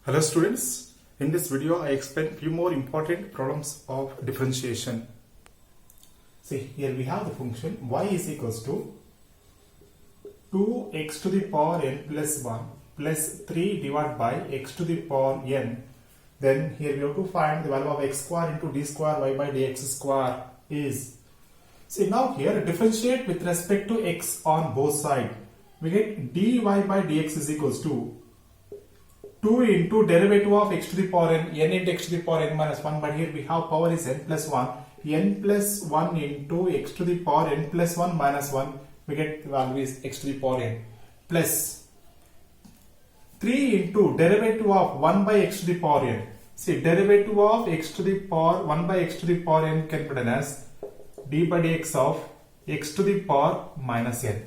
Hello students, in this video I explain few more important problems of differentiation. See, here we have the function y is equals to 2x to the power n plus 1 plus 3 divided by x to the power n. Then here we have to find the value of x square into d square y by dx square is. See, now here differentiate with respect to x on both sides. We get dy by dx is equals to 2 into derivative of x to the power n into x to the power n minus 1, but here we have power is n plus 1, n plus 1 into x to the power n plus 1 minus 1, we get the value is x to the power n, plus 3 into derivative of 1 by x to the power n. See, derivative of x to the power 1 by x to the power n can be written as d by dx of x to the power minus n.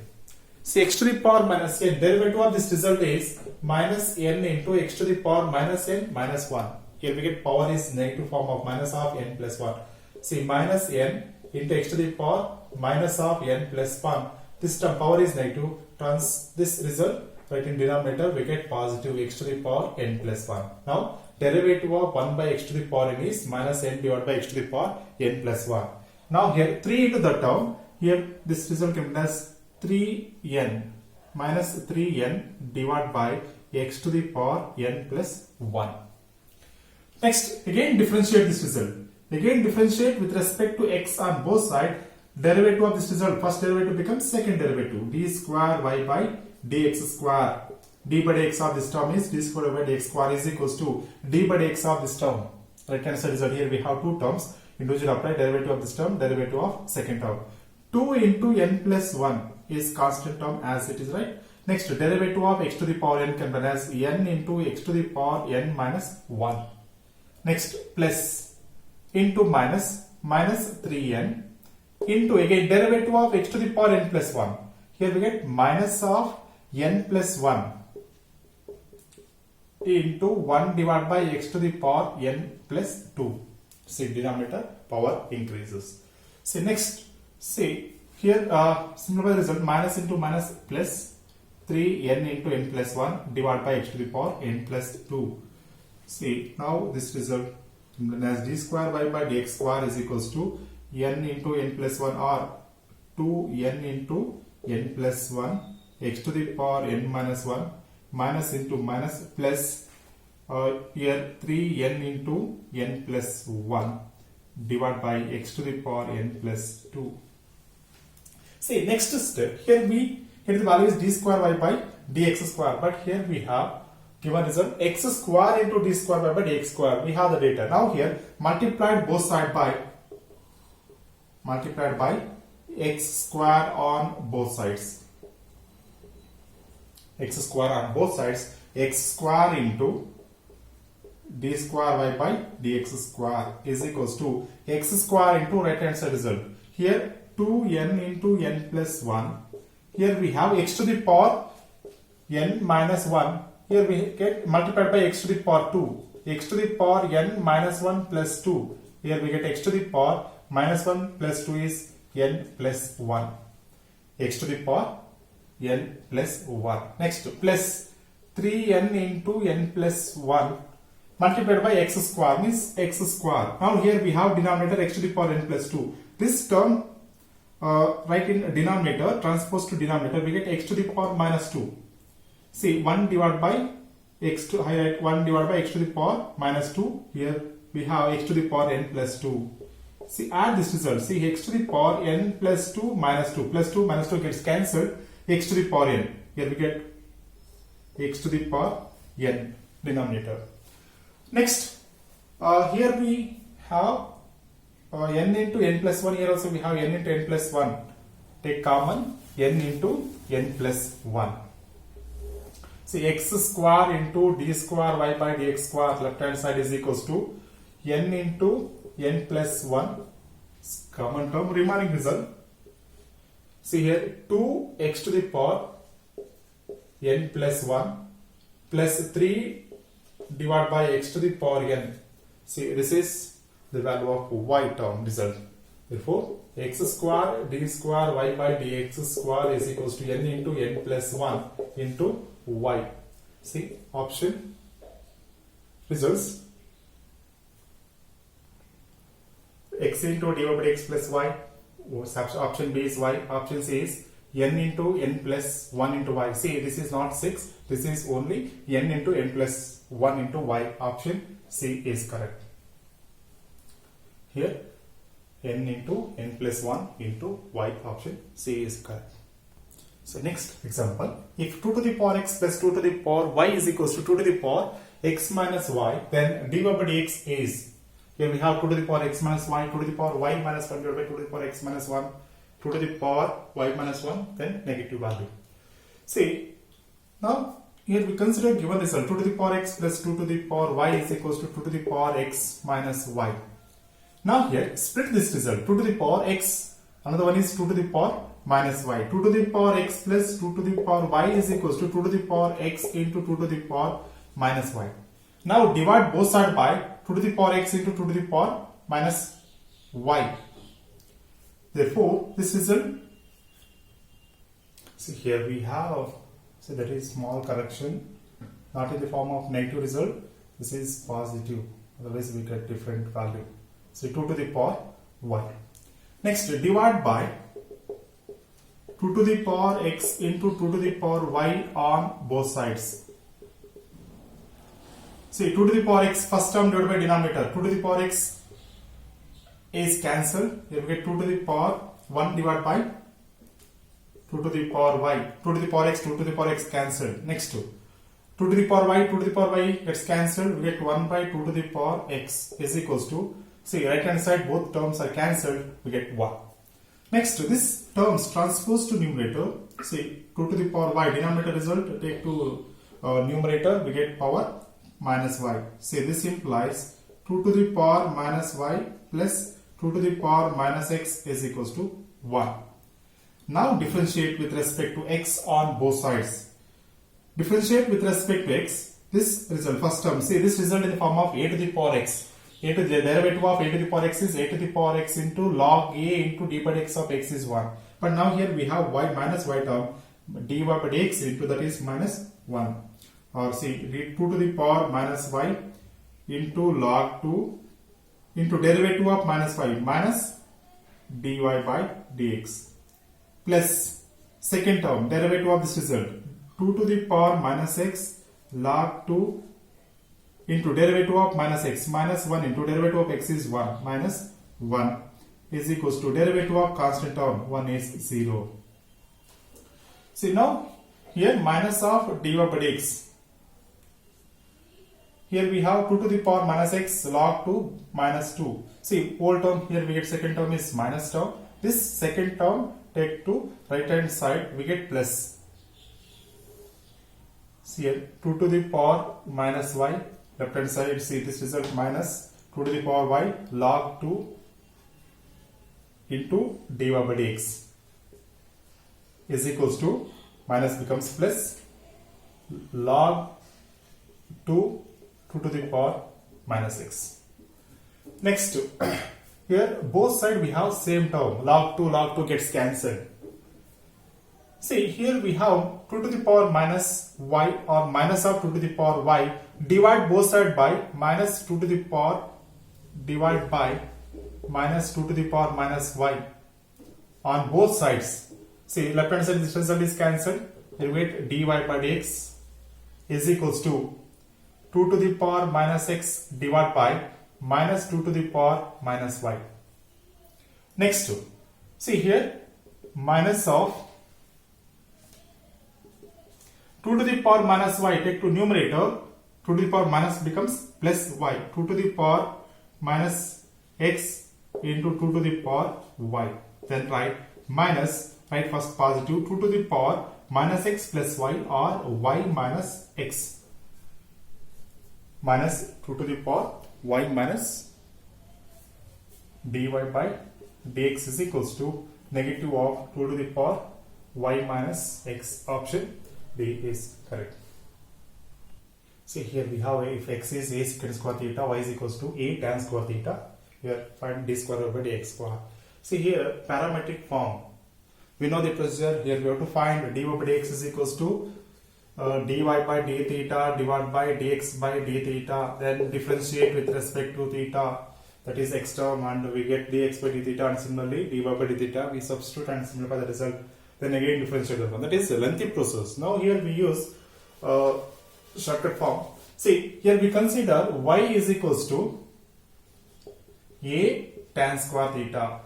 See, x to the power minus n, derivative of this result is minus n into x to the power minus n minus 1. Here we get power is negative form of minus of n plus 1. See, minus n into x to the power minus of n plus 1. This term power is negative. This result right in denominator we get positive x to the power n plus 1. Now derivative of 1 by x to the power n is minus n divided by x to the power n plus 1. Now here 3 into the term, here this result can be as 3n minus 3n divided by x to the power n plus 1. Next, again differentiate this result. Again differentiate with respect to x on both sides. Derivative of this result, first derivative becomes second derivative, d square y by dx square. D by dx of this term is d square y by dx square is equals to d by dx of this term. Right hand side result, here we have two terms. Individually apply derivative of this term, derivative of second term. 2 into n plus 1 is constant term as it is, right? Next, derivative of x to the power n can be as n into x to the power n minus 1. Next, plus into minus 3n into again derivative of x to the power n plus 1. Here we get minus of n plus 1 into 1 divided by x to the power n plus 2. See, denominator power increases. See, next, see here simplify the result, minus into minus plus 3n into n plus 1 divided by x to the power n plus 2. See, now this result as d square y by dx square is equals to n into n plus 1 or 2n into n plus 1 x to the power n minus 1 minus into minus plus here 3n into n plus 1 divided by x to the power n plus 2. See, next step, here the value is d square y by dx square, but here we have given result x square into d square y by dx square. We have the data. Now here multiplied both sides by x square on both sides. X square on both sides, x square into d square y by dx square is equals to x square into right hand side result. Here 2n into n plus 1. Here we have x to the power n minus 1. Here we get multiplied by x to the power 2. X to the power n minus 1 plus 2. Here we get x to the power minus 1 plus 2 is n plus 1. X to the power n plus 1. Next, plus 3n into n plus 1 multiplied by x square means x square. Now here we have denominator x to the power n plus 2. This term right in denominator transposed to denominator we get x to the power minus 2. See, 1 divided by x to highlight 1 divided by x to the power minus 2. Here we have x to the power n plus 2. See, add this result. See, x to the power n plus 2 minus 2 plus 2 minus 2 gets cancelled. X to the power n. Here we get x to the power n denominator. Next, here we have n into n plus 1. Here also we have n into n plus 1. Take common n into n plus 1. See, x square into d square y by dx square left hand side is equals to n into n plus 1 common term, remaining result. See here 2x to the power n plus 1 plus 3 divided by x to the power n. See, this is the value of y term result. Therefore, x square d square y by dx square is equals to n into n plus 1 into y. See, option results x into dy by dx plus y. Option B is y. Option C is n into n plus 1 into y. See, this is not 6. This is only n into n plus 1 into y. Option C is correct. Here n into n plus 1 into y. Option C is correct. So next example, if 2 to the power x plus 2 to the power y is equals to 2 to the power x minus y, then dy by dx is, here we have 2 to the power x minus y, 2 to the power y minus 1 divided by 2 to the power x minus 1, 2 to the power y minus 1, then negative value. See, now here we consider given result 2 to the power x plus 2 to the power y is equals to 2 to the power x minus y. Now here split this result, 2 to the power x, another one is 2 to the power minus y. 2 to the power x plus 2 to the power y is equals to 2 to the power x into 2 to the power minus y. Now divide both sides by 2 to the power x into 2 to the power minus y. Therefore, this result, see here we have, so that is small correction, not in the form of negative result, this is positive, otherwise we get different value. So 2 to the power y. Next, divide by 2 to the power x into 2 to the power y on both sides. See, 2 to the power x, first term divided by denominator, 2 to the power x is cancelled. Here we get 2 to the power 1 divided by 2 to the power y. 2 to the power x, 2 to the power x cancelled. Next 2 to the power y, 2 to the power y gets cancelled. We get 1 by 2 to the power x is equals to, see right hand side both terms are cancelled, we get 1. Next, this terms transpose to numerator. See, 2 to the power y, denominator result, take to numerator, we get power minus y. See, this implies 2 to the power minus y plus 2 to the power minus x is equals to 1. Now differentiate with respect to x on both sides. Differentiate with respect to x, this result, first term, see this result in the form of a to the power x. A to the derivative of a to the power x is a to the power x into log a into d by dx of x is 1. But now here we have y minus y term, dy by dx into that is minus 1. Or see, 2 to the power minus y into log 2 into derivative of minus y minus dy by dx plus second term derivative of this result 2 to the power minus x log 2 into derivative of minus x minus 1 into derivative of x is 1 minus 1 is equals to derivative of constant term 1 is 0. See now here minus of dy by dx. Here we have 2 to the power minus x log 2 minus 2. See, whole term here we get second term is minus term. This second term take to right hand side we get plus. See here 2 to the power minus y, left hand side see this result minus 2 to the power y log 2 into dy by dx is equals to minus becomes plus log 2 to the power minus x. Next, here both sides we have same term, log 2 gets cancelled. See here we have 2 to the power minus y or minus of 2 to the power y, divide both sides by minus 2 to the power divide by minus 2 to the power minus y on both sides. See left hand side this result is cancelled, here we get dy by dx is equals to 2 to the power minus x divided by minus 2 to the power minus y. Next, see here minus of 2 to the power minus y take to numerator, 2 to the power minus becomes plus y, 2 to the power minus x into 2 to the power y. Then write minus, write first positive 2 to the power minus x plus y or y minus x. Minus 2 to the power y minus dy by dx is equals to negative of 2 to the power y minus x. Option D is correct. See here we have if x is a secant square theta, y is equals to a tan square theta. Here find d square over dx square. See here parametric form. We know the procedure. Here we have to find dy by dx is equals to dy by d theta divided by dx by d theta, then differentiate with respect to theta, that is x term, and we get dx by d theta, and similarly dy by d theta we substitute and simplify the result, then again differentiate the one. That is a lengthy process. Now here we use shortcut form. See, here we consider y is equals to a tan square theta.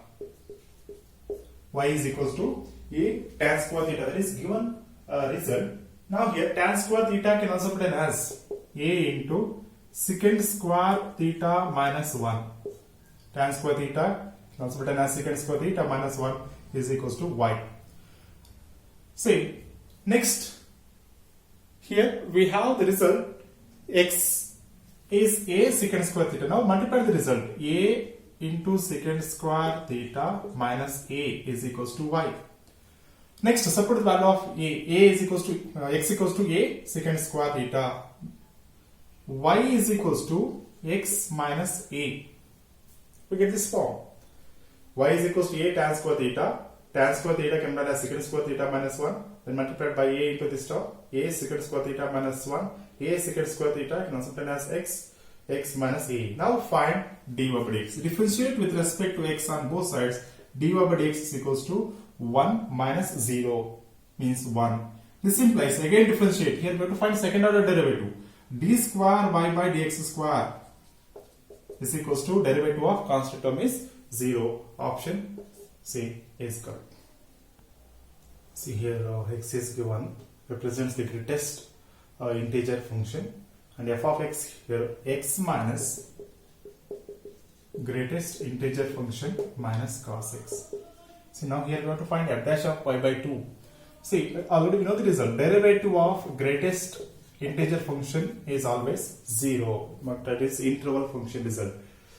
Y is equals to a tan square theta, that is given result. Now here tan square theta can also be written as a into secant square theta minus 1. Tan square theta can also be written as secant square theta minus 1 is equals to y. See, next here we have the result x is a secant square theta. Now multiply the result a into secant square theta minus a is equals to y. Next, substitute the value of a is equals to x equals to a secant square theta, y is equals to x minus a. We get this form. Y is equals to a tan square theta. Tan square theta can be written as secant square theta minus 1, then multiplied by a into this term, a secant square theta minus 1, a secant square theta can also be written as x minus a. Now find dy by dx. Differentiate with respect to x on both sides. Dy by dx is equals to 1 minus 0 means 1. This implies, again differentiate. Here we have to find second order derivative. D square y by dx square is equals to derivative of constant term is 0. Option C is correct. See here x is given, represents the greatest integer function, and f of x here x minus greatest integer function minus cos x. See, now here we have to find f dash of y by 2. See, already we know the result. Derivative of greatest integer function is always 0, but that is interval function result.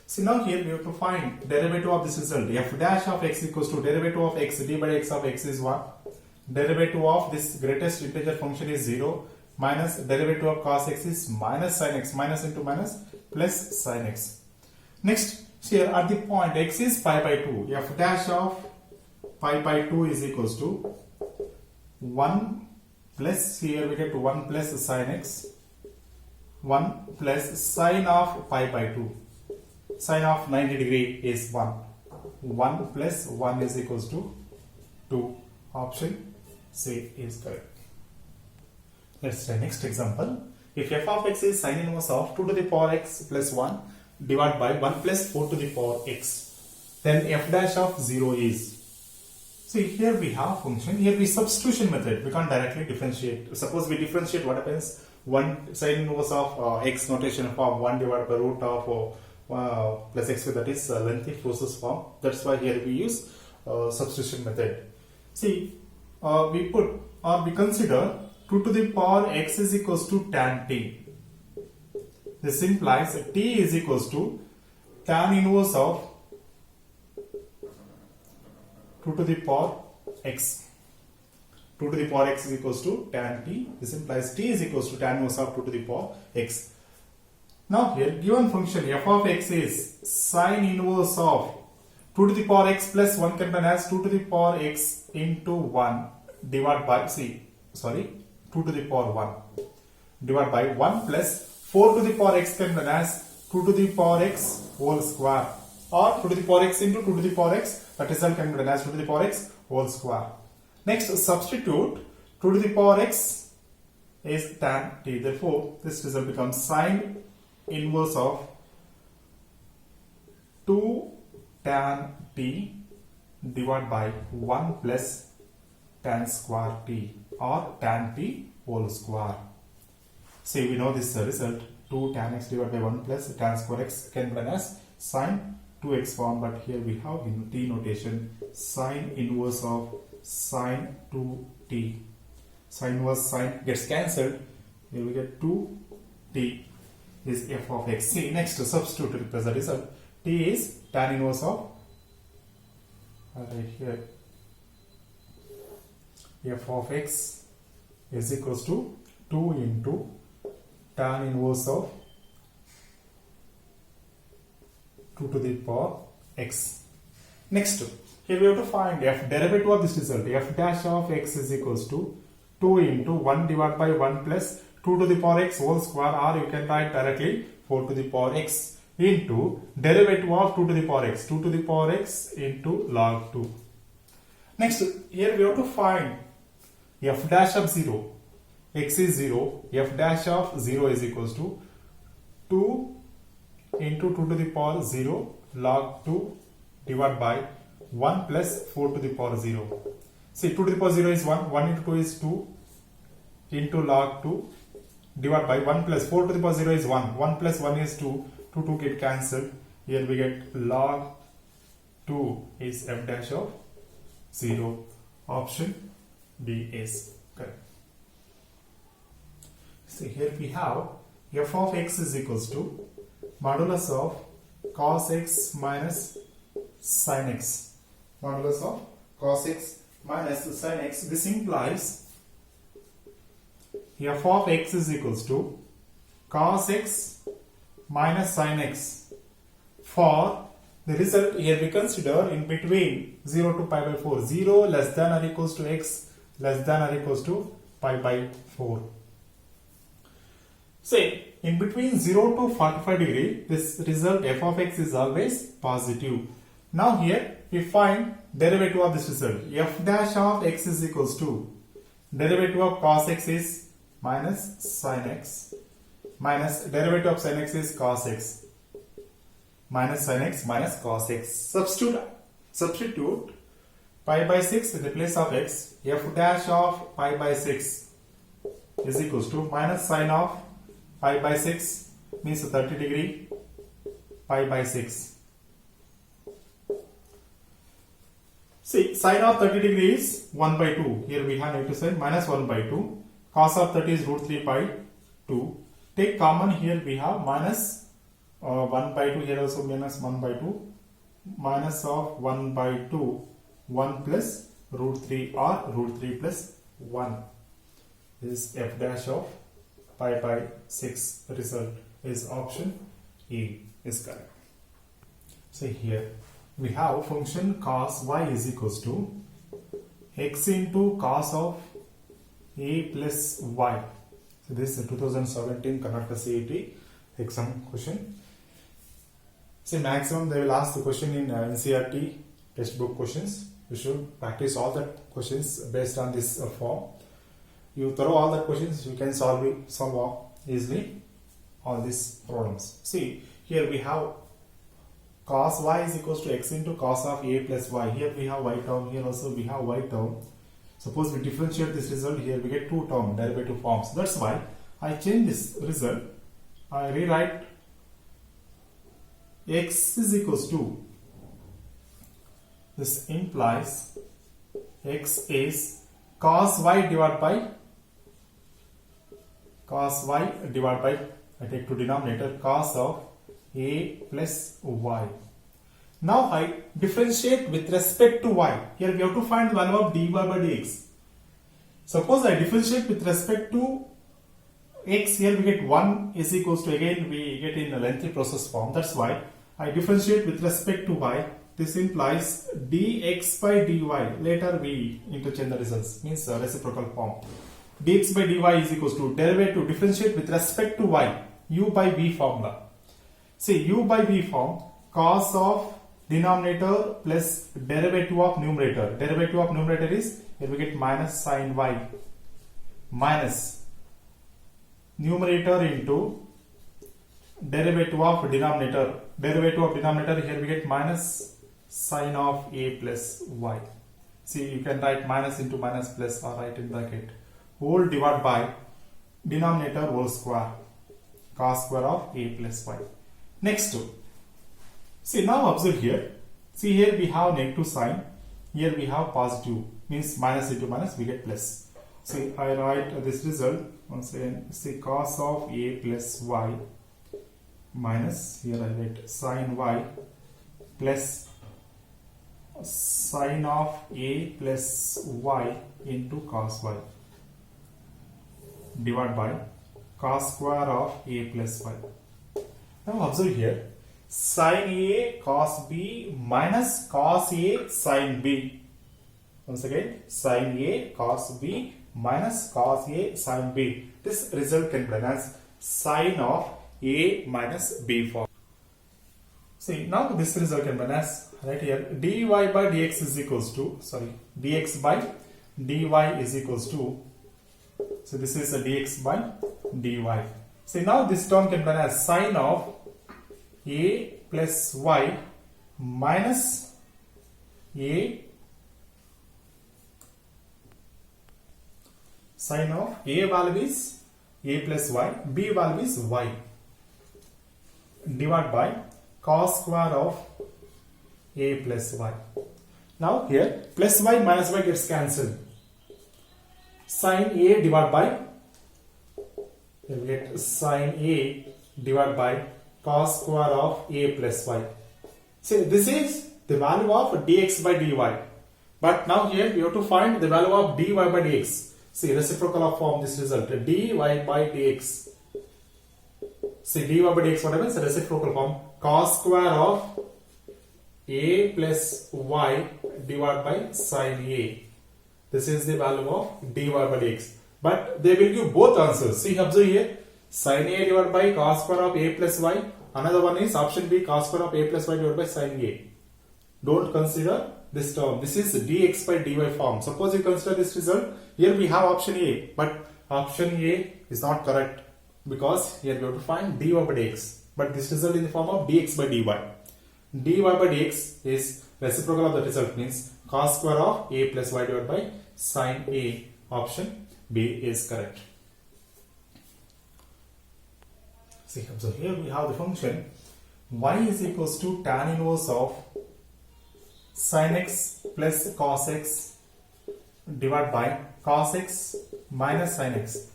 See, now here we have to find derivative of this result. F dash of x equals to derivative of x, d by x of x is 1. Derivative of this greatest integer function is 0, minus derivative of cos x is minus sin x, minus into minus plus sin x. Next, here at the point x is pi by 2, f dash of pi by 2 is equals to 1 plus, here we get 1 plus sin x, 1 plus sine of pi by 2. Sine of 90 degree is 1. 1 plus 1 is equals to 2. Option C is correct. Let's try next example. If f of x is sine inverse of 2 to the power x plus 1 divided by 1 plus 4 to the power x, then f dash of 0 is. See, here we have function. Here we substitution method. We can't directly differentiate. Suppose we differentiate, what happens? 1 sine inverse of x notation form 1 divided by root of plus x, that is lengthy process form. That's why here we use substitution method. See, we put or we consider 2 to the power x is equals to tan t. This implies t is equals to tan inverse of 2 to the power x. 2 to the power x is equals to tan t. This implies t is equals to tan inverse of 2 to the power x. Now here given function f of x is sine inverse of 2 to the power x plus 1 can be written as 2 to the power x into 1 divided by 2 to the power 1 divided by 1 plus 4 to the power x can be written as 2 to the power x whole square, or 2 to the power x into 2 to the power x. That result can be written as 2 to the power x whole square. Next, substitute 2 to the power x is tan t. Therefore, this result becomes sine inverse of 2 tan t divided by 1 plus tan square t, or tan t whole square. See, we know this result. 2 tan x divided by 1 plus tan square x can be written as sine 2x form, but here we have in t notation sine inverse of sine 2t. Sine inverse sine gets cancelled. Here we get 2t is f of x. See, next to substitute to replace the result. T is tan inverse of right here f of x is equals to 2 into tan inverse of 2 to the power x. Next, here we have to find f derivative of this result. F dash of x is equals to 2 into 1 divided by 1 plus 2 to the power x whole square, or you can write directly 4 to the power x into derivative of 2 to the power x, 2 to the power x into log 2. Next, here we have to find f dash of 0. X is 0, f dash of 0 is equals to 2 into 2 to the power 0 log 2 divided by 1 plus 4 to the power 0. See, 2 to the power 0 is 1, 1 into 2 is 2 into log 2 divided by 1 plus 4 to the power 0 is 1, 1 plus 1 is 2, 2 get cancelled. Here we get log 2 is f dash of 0. Option B is correct. So here we have f of x is equals to modulus of cos x minus sin x. Modulus of cos x minus sin x. This implies f of x is equals to cos x minus sin x. For the result here we consider in between 0 to pi by 4. 0 less than or equals to x less than or equals to pi by 4. Say in between 0 to 45 degree, this result f of x is always positive. Now here we find derivative of this result. F dash of x is equals to derivative of cos x is minus sin x minus derivative of sin x is cos x minus sin x minus cos x. Substitute pi by 6 in the place of x. F dash of pi by 6 is equals to minus sin of pi by 6 means 30 degree pi by 6. See, sin of 30 degree is 1 by 2. Here we have negative sign minus 1 by 2. Cos of 30 is root 3 by 2. Take common, here we have minus 1 by 2. Here also minus 1 by 2. Minus of 1 by 2. 1 plus root 3 or root 3 plus 1. This is f dash of pi by 6. Result is option A is correct. So here we have function cos y is equals to x into cos of a plus y. So this is a 2017 Karnataka CET exam question. See, maximum they will ask the question in NCERT textbook questions. You should practice all the questions based on this form. You throw all the questions, you can solve easily all these problems. See, here we have cos y is equals to x into cos of a plus y. Here we have y term, here also we have y term. Suppose we differentiate this result, here we get two term derivative forms. That's why I change this result. I rewrite x is equals to, this implies x is cos y divided by I take to denominator cos of a plus y. Now I differentiate with respect to y. Here we have to find the value of dy by dx. Suppose I differentiate with respect to x, here we get 1 is equals to, again we get in a lengthy process form. That's why I differentiate with respect to y. This implies dx by dy. Later we interchange the results, means reciprocal form. Dx by dy is equals to derivative differentiate with respect to y, u by v formula. See, u by v form, cos of denominator plus derivative of numerator. Derivative of numerator is, here we get minus sin y minus numerator into derivative of denominator. Derivative of denominator, here we get minus sin of a plus y. See, you can write minus into minus plus or write in bracket. Whole divided by denominator whole square, cos square of a plus y. Next, see, now observe here. See, here we have negative sign, here we have positive, means minus into minus we get plus. See, I write this result once again. See, cos of a plus y minus, here I write sin y plus sin of a plus y into cos y divided by cos square of a plus y. Now observe here, sin a cos b minus cos a sin b. Once again, sin a cos b minus cos A sin B. This result can be written as sine of A minus B form. See, now this result can be written as, right here, dy by dx is equals to, dx by dy is equals to, so this is a dx by dy. See, now this term can be written as sine of A plus y minus A, sine of A value is A plus y, B value is y, divided by cos square of A plus y. Now here plus y minus y gets cancelled. Sine A divided by, we get sine A divided by cos square of A plus y. See, this is the value of dx by dy. But now here we have to find the value of dy by dx. See, reciprocal of form this result, dy by dx. See, dy by dx, what happens? Reciprocal form, cos square of A plus y divided by sine A. This is the value of dy by dx. But they will give both answers. See, observe here, sine A divided by cos square of A plus y. Another one is option B, cos square of A plus y divided by sine A. Don't consider this term. This is dx by dy form. Suppose you consider this result. Here we have option A, but option A is not correct because here we have to find dy by dx. But this result in the form of dx by dy. Dy by dx is reciprocal of the result, means cos square of A plus y divided by sine A. Option B is correct. See, so here we have the function y is equals to tan inverse of sin x plus cos x divided by cos x minus sin x.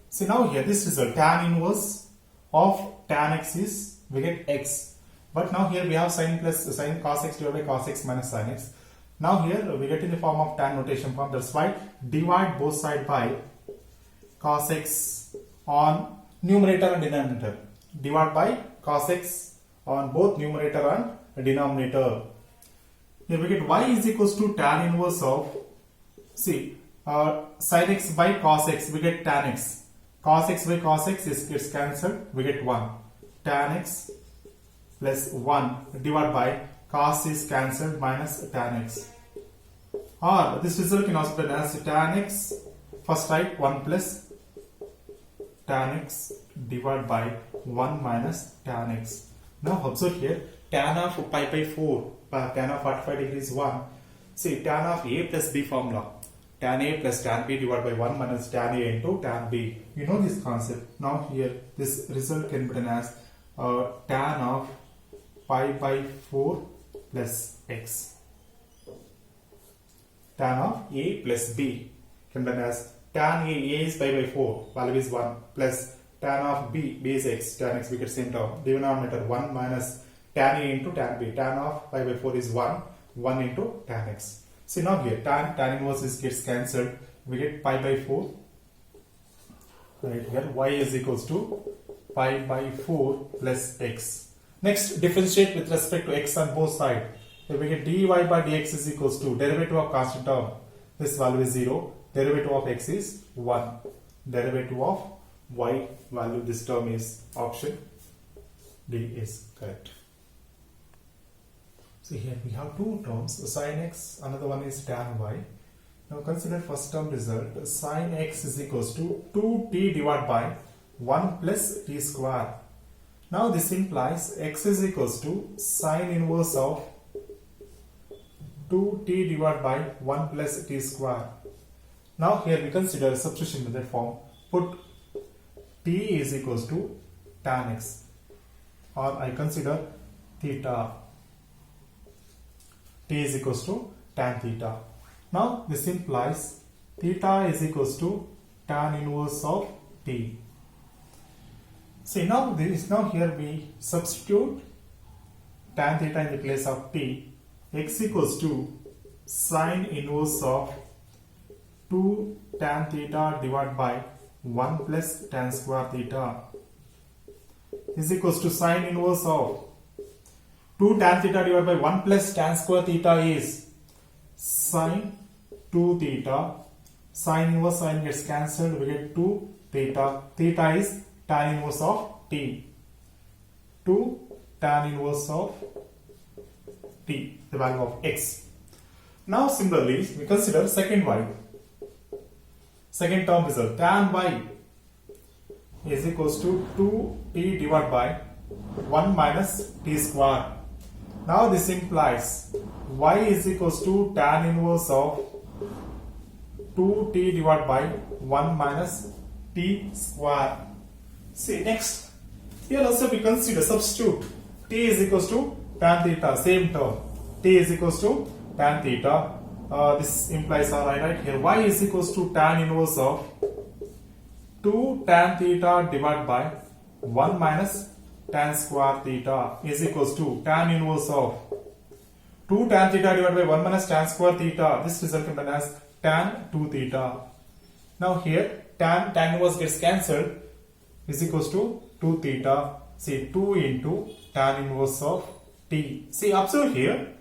See, now here this result tan inverse of tan x is, we get x, but now here we have sin cos x divided by cos x minus sin x. Now here we get in the form of tan notation form. That's why divide both sides by cos x on numerator and denominator. Divide by cos x on both numerator and denominator. Here we get y is equals to tan inverse of, see, sin x by cos x, we get tan x. Cos x by cos x gets cancelled, we get 1. Tan x plus 1 divided by cos is cancelled minus tan x. Or this result can also be written as tan x, first write 1 plus tan x divided by 1 minus tan x. Now observe here, tan of pi by 4, tan of 45 degrees 1. See, tan of A plus B formula, tan A plus tan B divided by 1 minus tan A into tan B. You know this concept. Now here this result can be written as tan of pi by 4 plus x. Tan of A plus B can be written as tan A is pi by 4, value is 1, plus tan of B is x, tan x we get same term, denominator 1 minus tan A into tan B, tan of pi by 4 is 1, 1 into tan x. See, now here tan inverse gets cancelled, we get pi by 4, right here y is equals to pi by 4 plus x. Next, differentiate with respect to x on both sides. Here we get dy by dx is equals to derivative of constant term, this value is 0, derivative of x is 1, derivative of y value, this term is option D is correct. So here we have two terms, sin x, another one is tan y. Now consider first term result, sin x is equals to 2t divided by 1 plus t square. Now this implies x is equals to sin inverse of 2t divided by 1 plus t square. Now here we consider substitution method form. Put t is equals to tan x, or I consider theta. T is equals to tan theta. Now this implies theta is equals to tan inverse of t. See, now here we substitute tan theta in the place of t. X equals to sin inverse of 2 tan theta divided by 1 plus tan square theta is equals to sin inverse of 2 tan theta divided by 1 plus tan square theta is sin 2 theta Sin inverse sin gets cancelled. We get 2 theta. Theta is tan inverse of t. 2 tan inverse of t, the value of x. Now similarly, we consider second y. Second term result, tan y is equals to 2t divided by 1 minus t square. Now this implies y is equals to tan inverse of 2t divided by 1 minus t square. See next, here also we consider substitute t is equals to tan theta, same term, t is equals to tan theta. This implies right here y is equals to tan inverse of 2 tan theta divided by 1 minus tan square theta is equals to tan inverse of 2 tan theta divided by 1 minus tan square theta. This result can be as tan 2 theta. Now here tan inverse gets cancelled, is equals to 2 theta. See 2 into tan inverse of t. See observe here,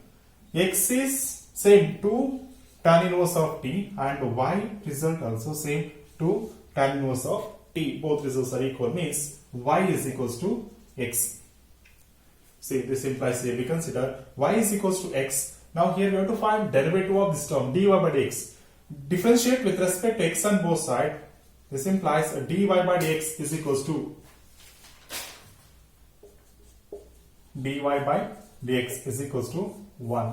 x is same 2 tan inverse of t and y result also same 2 tan inverse of t. Both results are equal, means y is equals to x. See this implies here we consider y is equals to x. Now here we have to find derivative of this term dy by dx. Differentiate with respect to x on both sides. This implies dy by dx is equals to dy by dx is equals to 1.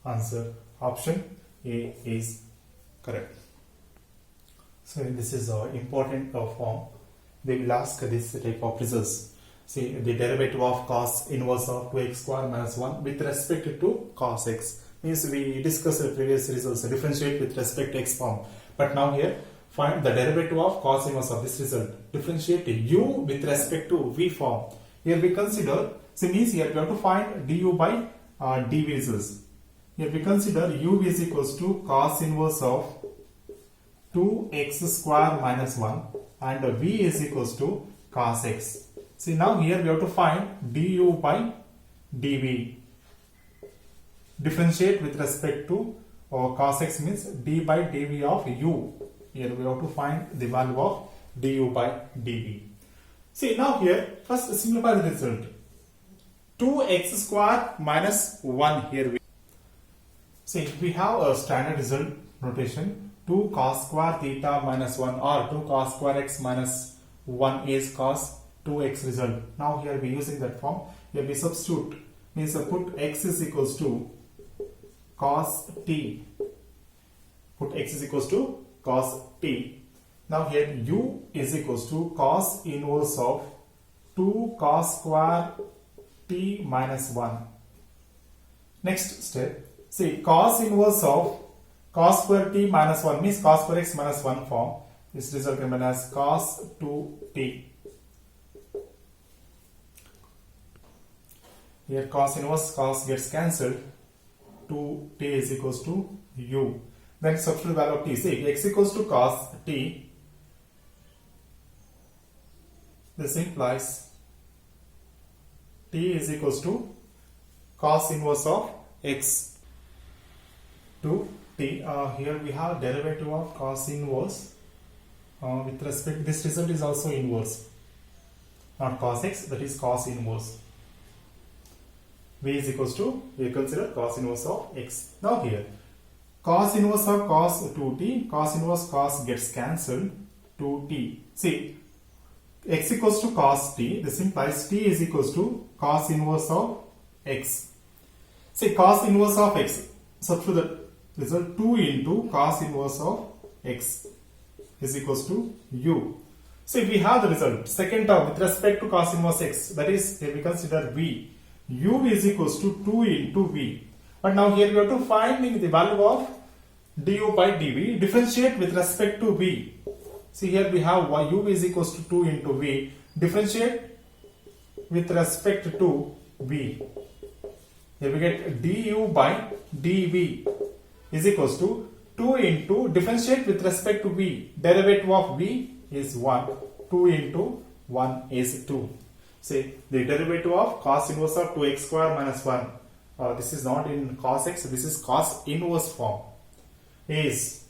Answer option A is correct. So this is important form. They will ask this type of results. See the derivative of cos inverse of 2x square minus 1 with respect to cos x. Means we discussed the previous results, differentiate with respect to x form. But now here find the derivative of cos inverse of this result. Differentiate u with respect to v form. Here we consider, so means here we have to find du by dv results. Here we consider u is equals to cos inverse of 2x square minus 1 and v is equals to cos x. See now here we have to find du by dv. Differentiate with respect to cos x means d by dv of u. Here we have to find the value of du by dv. See now here first simplify the result. 2x square minus 1 here we see we have a standard result notation 2 cos square theta minus 1 or 2 cos square x minus 1 is cos 2x result. Now here we using that form. Here we substitute, means put x is equals to cos t. Put x is equals to cos t. Now here u is equals to cos inverse of 2 cos square t minus 1. Next step, see cos inverse of cos square t minus 1 means cos square x minus 1 form. This result can be as cos 2t. Here cos inverse cos gets cancelled. 2t is equals to u. Then substitute value of t. See x equals to cos t. This implies t is equals to cos inverse of x to t. Here we have derivative of cos inverse with respect. This result is also inverse, not cos x. That is cos inverse. V is equals to, we consider cos inverse of x. Now here cos inverse of cos 2t, cos inverse cos gets cancelled, 2t. See x equals to cos t. This implies t is equals to cos inverse of x. See cos inverse of x, substitute the result 2 into cos inverse of x is equals to u. See we have the result second term with respect to cos inverse x, that is here we consider v. U is equals to 2 into v. But now here we have to find the value of du by dv. Differentiate with respect to v. See here we have u is equals to 2 into v. Differentiate with respect to v. Here we get du by dv is equals to 2 into differentiate with respect to v. Derivative of v is 1. 2 into 1 is 2. See the derivative of cos inverse of 2x square minus 1. This is not in cos x, this is cos inverse form. Is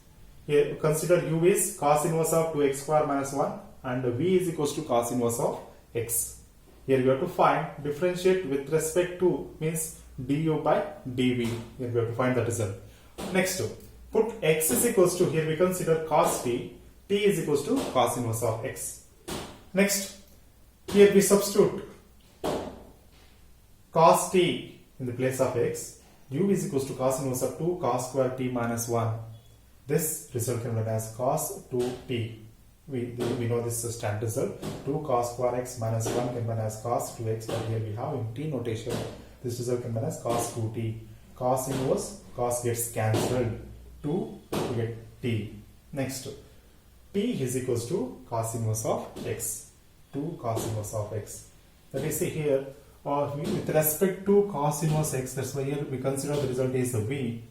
Here consider u is cos inverse of 2x square minus 1 and v is equals to cos inverse of x. Here we have to find differentiate with respect to means du by dv. Here we have to find the result. Next, put x is equals to, here we consider cos t is equals to cos inverse of x. Next, here we substitute cos t in the place of x. U is equals to cos inverse of 2 cos square t minus 1. This result can be written as cos 2t. We know this is a standard result. 2 cos square x minus 1 can be written as cos 2x, but here we have in t notation. This result can be written as cos 2t. Cos inverse, cos gets cancelled. 2 we get t. Next, t is equals to cos inverse of x. 2 cos inverse of x. That is here, with respect to cos inverse x, that's why here we consider the result is v.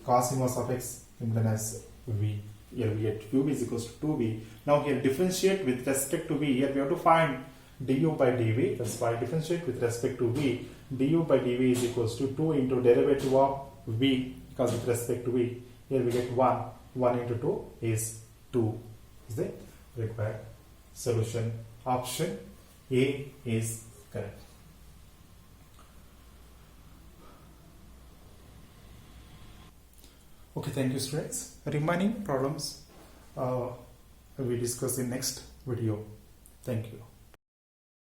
Cos inverse of x can be written as v. Here we get u is equals to 2v. Now here differentiate with respect to v. Here we have to find du by dv. That's why differentiate with respect to v. Du by dv is equals to 2 into derivative of v, because with respect to v, here we get 1. 1 into 2 is 2. Is the required solution. Option A is correct. Okay, thank you students. Remaining problems we discuss in next video. Thank you.